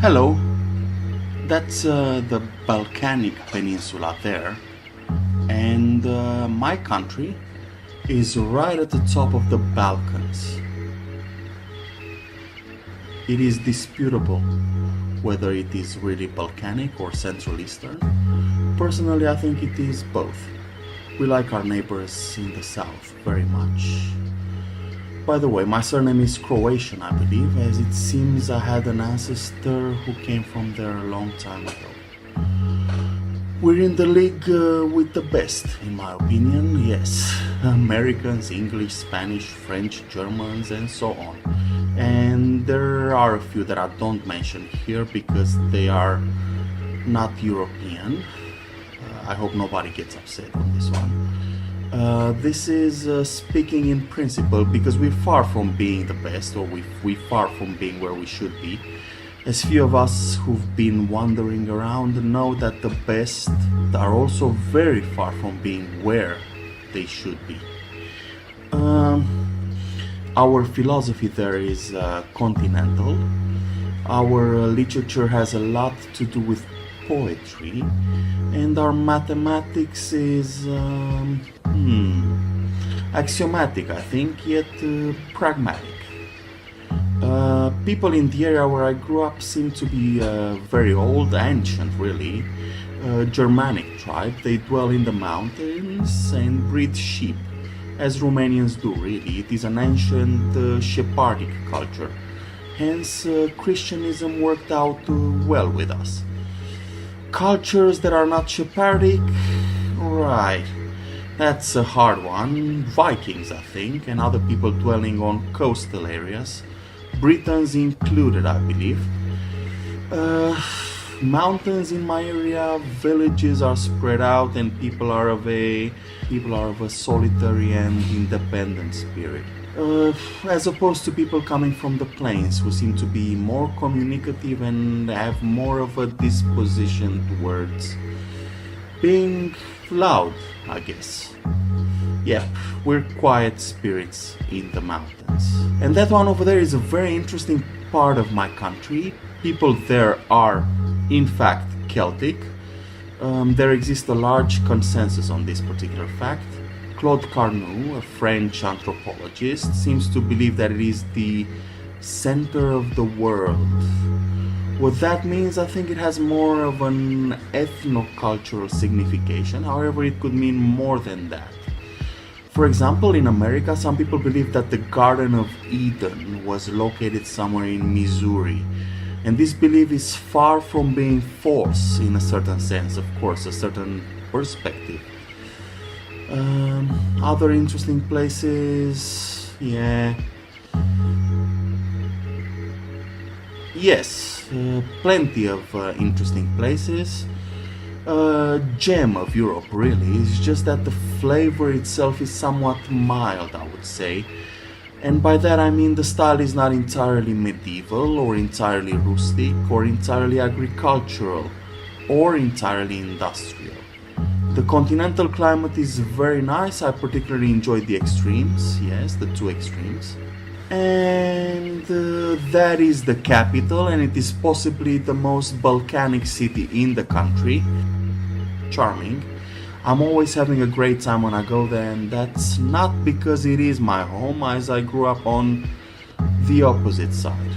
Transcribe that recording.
Hello, that's the Balkanic Peninsula there, and my country is right at the top of the Balkans. It is disputable whether it is really Balkanic or Central Eastern. Personally, I think it is both. We like our neighbors in the south very much. By the way, my surname is Croatian, I believe, as it seems I had an ancestor who came from there a long time ago. We're in the league with the best, in my opinion, yes. Americans, English, Spanish, French, Germans, and so on. And there are a few that I don't mention here because they are not European. I hope nobody gets upset on this one. This is speaking in principle because we're far from being the best, or we're far from being where we should be. As few of us who've been wandering around know that the best are also very far from being where they should be. Our philosophy there is continental. Our literature has a lot to do with poetry, and our mathematics is axiomatic, I think, yet pragmatic. People in the area where I grew up seem to be very old, ancient really, Germanic tribe. They dwell in the mountains and breed sheep, as Romanians do really. It is an ancient shepherdic culture. Hence, Christianism worked out well with us. Cultures that are not shepherdic, right, that's a hard one. Vikings, I think, and other people dwelling on coastal areas. Britons included, I believe. Mountains in my area, villages are spread out, and people are of a solitary and independent spirit. As opposed to people coming from the plains, who seem to be more communicative and have more of a disposition towards being loud, I guess. Yep, we're quiet spirits in the mountains. And that one over there is a very interesting part of my country. People there are, in fact, Celtic. There exists a large consensus on this particular fact. Claude Carnot, a French anthropologist, seems to believe that it is the center of the world. What that means, I think it has more of an ethno-cultural signification. However, it could mean more than that. For example, in America, some people believe that the Garden of Eden was located somewhere in Missouri. And this belief is far from being false in a certain sense, of course, a certain perspective. Other interesting places, yes, plenty of interesting places. Gem of Europe, really. It's just that the flavor itself is somewhat mild, I would say. And by that I mean the style is not entirely medieval, or entirely rustic, or entirely agricultural, or entirely industrial. The continental climate is very nice. I particularly enjoy the extremes, yes, the two extremes. And that is the capital, and it is possibly the most Balkanic city in the country. Charming. I'm always having a great time when I go there, and that's not because it is my home, as I grew up on the opposite side.